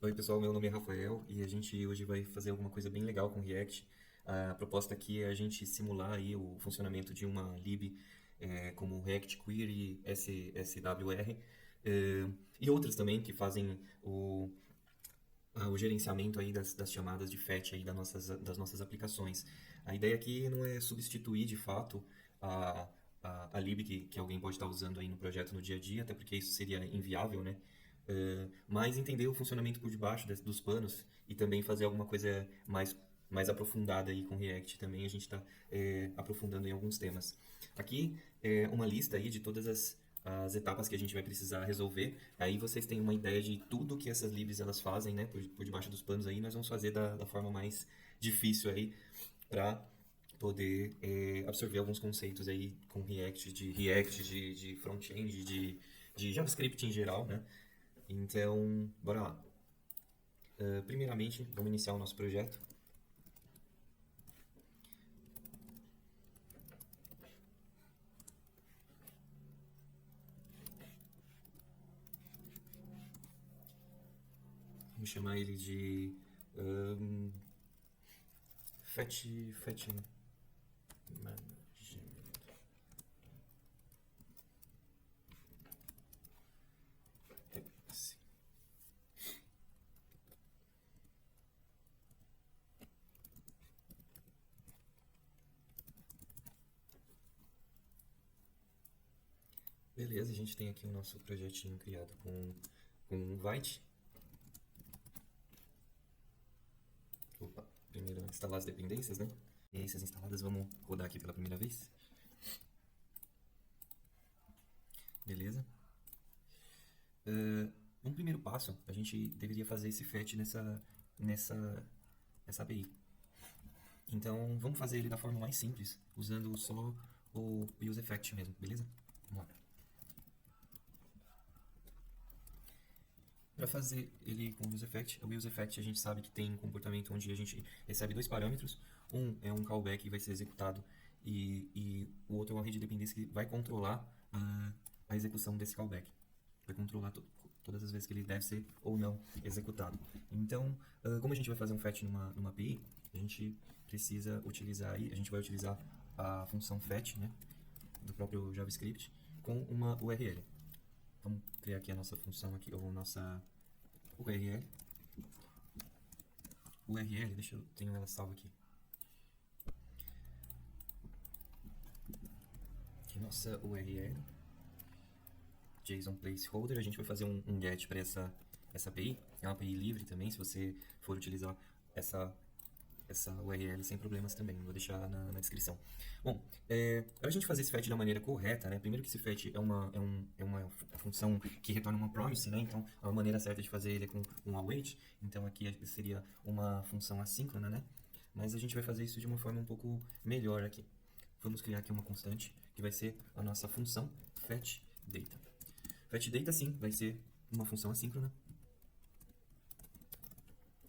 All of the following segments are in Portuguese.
Oi pessoal, meu nome é Rafael e a gente hoje vai fazer alguma coisa bem legal com React. A proposta aqui é a gente simular aí o funcionamento de uma lib como React Query, SWR e outras também que fazem o gerenciamento aí das chamadas de fetch aí das nossas aplicações. A ideia aqui não é substituir de fato a, a lib que alguém pode estar usando aí no projeto no dia a dia, até porque isso seria inviável, né? Mas entender o funcionamento por debaixo dos panos e também fazer alguma coisa mais aprofundada aí com React também, a gente está aprofundando em alguns temas. Aqui é uma lista aí de todas as etapas que a gente vai precisar resolver. Aí vocês têm uma ideia de tudo que essas libs elas fazem, né, por debaixo dos panos aí. Nós vamos fazer da forma mais difícil aí para poder absorver alguns conceitos aí com React, de front-end, de JavaScript em geral, né? Então, bora lá. Primeiramente, vamos iniciar o nosso projeto. Vamos chamar ele de Fetch Management. Sim. Beleza, a gente tem aqui o nosso projetinho criado com um Vite. Opa, primeiro instalar as dependências, né? Dependências instaladas, vamos rodar aqui pela primeira vez. Beleza. Um primeiro passo, a gente deveria fazer esse fetch nessa API. Então, vamos fazer ele da forma mais simples, usando só o useEffect mesmo, beleza? Vamos lá. Para fazer ele com o useEffect a gente sabe que tem um comportamento onde a gente recebe dois parâmetros. Um é um callback que vai ser executado e o outro é uma rede de dependência que vai controlar a execução desse callback. Vai controlar todas as vezes que ele deve ser ou não executado. Então, como a gente vai fazer um fetch numa API, a gente precisa utilizar aí, a gente vai utilizar a função fetch, né, do próprio JavaScript com uma URL. Vamos criar aqui a nossa função aqui, ou nossa URL. URL, tenho ela salva aqui. Aqui nossa URL. JSON placeholder, a gente vai fazer um get para essa API. É uma API livre também, se você for utilizar essa URL sem problemas também, vou deixar na descrição. Bom, para a gente fazer esse fetch da maneira correta, né, primeiro que esse fetch é uma função que retorna uma promise, né, então a maneira certa de fazer ele é com um await, então aqui seria uma função assíncrona, né, mas a gente vai fazer isso de uma forma um pouco melhor aqui. Vamos criar aqui uma constante que vai ser a nossa função fetchData. FetchData sim, vai ser uma função assíncrona.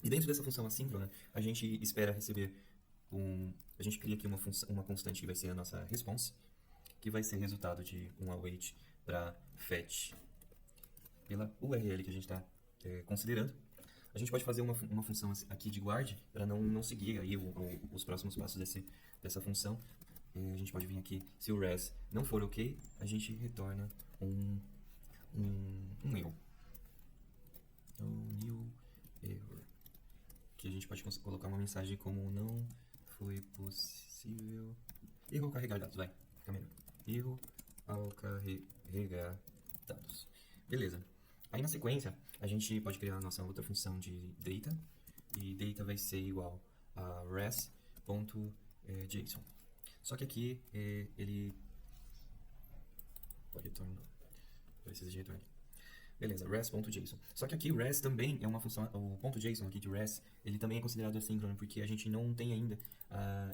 E dentro dessa função assíncrona, a gente espera receber a gente cria aqui uma constante que vai ser a nossa response, que vai ser resultado de um await para fetch pela URL que a gente está considerando. A gente pode fazer uma função aqui de guard para não seguir aí os próximos passos dessa função. A gente pode vir aqui, se o res não for ok, a gente retorna um erro. New error. Que a gente pode colocar uma mensagem como não foi possível. Erro ao carregar dados, vai, fica melhor. Erro ao carregar dados. Beleza. Aí na sequência, a gente pode criar a nossa outra função de data. E data vai ser igual a res.json. Só que aqui ele pode retornar. Precisa de retorno. Beleza, res.json. Só que aqui o res também é uma função, o ponto .json aqui de res, ele também é considerado assíncrono, porque a gente não tem ainda,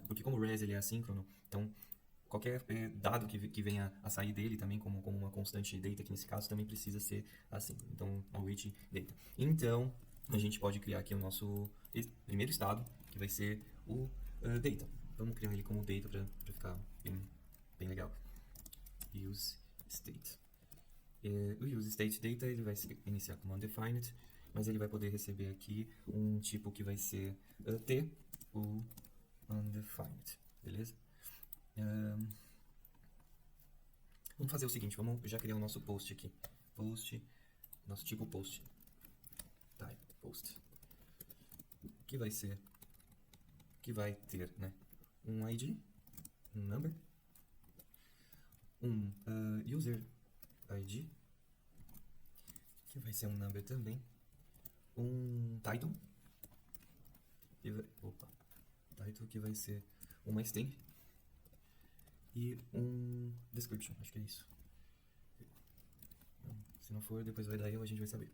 porque como o res ele é assíncrono, então qualquer dado que venha a sair dele também como uma constante data, que nesse caso também precisa ser assim. Então, await data. Então, a gente pode criar aqui o nosso primeiro estado, que vai ser o data. Vamos criar ele como data para ficar bem legal. Use state. O use state data ele vai iniciar como undefined mas ele vai poder receber aqui um tipo que vai ser T ou undefined, beleza? Vamos fazer o seguinte, vamos já criar o nosso post aqui. Post, nosso tipo post. Type post. Que vai ser, que vai ter, né, um ID, um number, um user ID, que vai ser um number também, um title, title que vai ser uma string e um description, acho que é isso. Se não for, depois vai dar erro, a gente vai saber.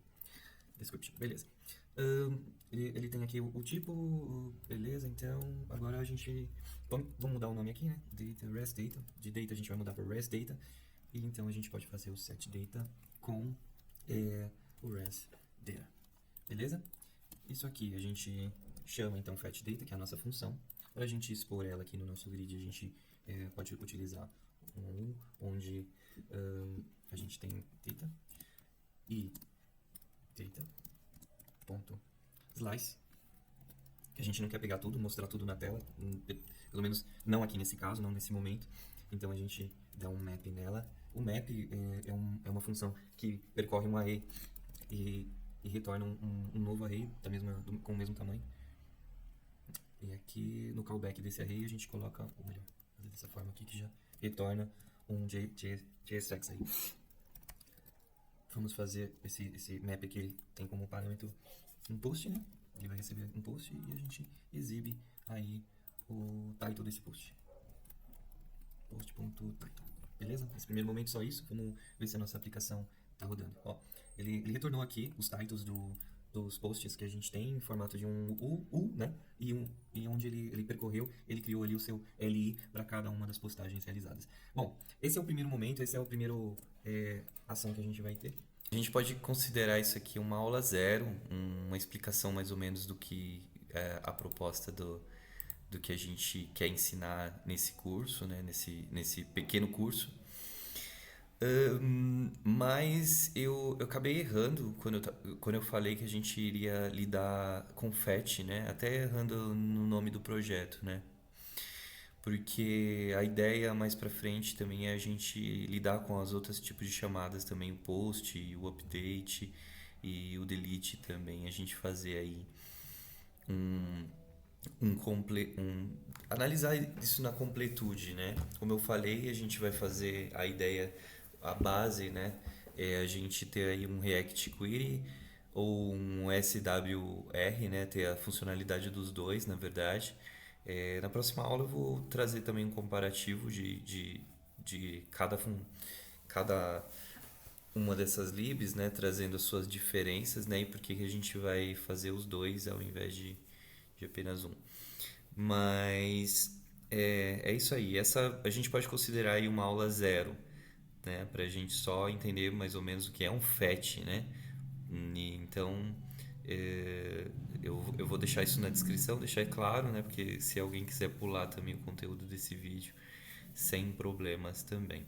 Description, beleza. Ele tem aqui o tipo, beleza, então agora a gente... Vamos mudar o nome aqui, né? Data, REST Data. De data a gente vai mudar para REST Data. E então a gente pode fazer o set data com o REST Data. Beleza? Isso aqui a gente chama então fetch data, que é a nossa função. Para a gente expor ela aqui no nosso grid, a gente pode utilizar onde a gente tem data e data.slice, que a gente não quer pegar tudo, mostrar tudo na tela, pelo menos não aqui nesse caso, não nesse momento. Então a gente dá um map nela. O map é uma função que percorre um array e retorna um novo array com o mesmo tamanho. E aqui no callback desse array a gente coloca, ou melhor, fazer dessa forma aqui que já retorna um JSX aí. Vamos fazer esse map aqui, ele tem como parâmetro um post, né? Ele vai receber um post e a gente exibe aí o title desse post. Post.title. Beleza? Nesse primeiro momento só isso. Vamos ver se a nossa aplicação está rodando. Ó, ele retornou aqui os titles dos posts que a gente tem em formato de um U, né? E onde ele percorreu, ele criou ali o seu LI para cada uma das postagens realizadas. Bom, esse é o primeiro momento, esse é o primeiro ação que a gente vai ter. A gente pode considerar isso aqui uma aula zero, uma explicação mais ou menos do que é a proposta do que a gente quer ensinar nesse curso, né? nesse pequeno curso. Mas eu acabei errando quando eu falei que a gente iria lidar com FET, né? Até errando no nome do projeto, né? Porque a ideia mais pra frente também é a gente lidar com as outras tipos de chamadas também, o post, o update e o delete também, a gente fazer aí analisar isso na completude, né? Como eu falei, a gente vai fazer a base, né? É a gente ter aí um React Query ou um SWR, né? Ter a funcionalidade dos dois, na verdade. Na próxima aula eu vou trazer também um comparativo de cada uma dessas libs, né? Trazendo as suas diferenças, né? E por que a gente vai fazer os dois ao invés de apenas um. Mas é isso aí. Essa a gente pode considerar aí uma aula zero, né? Para a gente só entender mais ou menos o que é um FET, né? Então eu vou deixar isso na descrição, deixar claro, né? Porque se alguém quiser pular também o conteúdo desse vídeo, sem problemas também.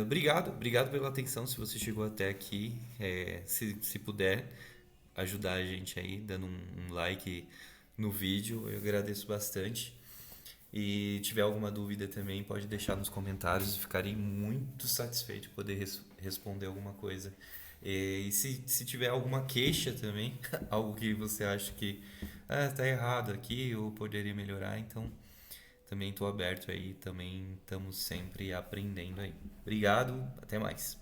Obrigado pela atenção. Se você chegou até aqui, se puder ajudar a gente aí, dando um like no vídeo, eu agradeço bastante. E tiver alguma dúvida também, pode deixar nos comentários. Ficarei muito satisfeito de poder responder alguma coisa. E se tiver alguma queixa também, algo que você acha que tá errado aqui ou poderia melhorar, então também estou aberto aí, também estamos sempre aprendendo aí. Obrigado, até mais.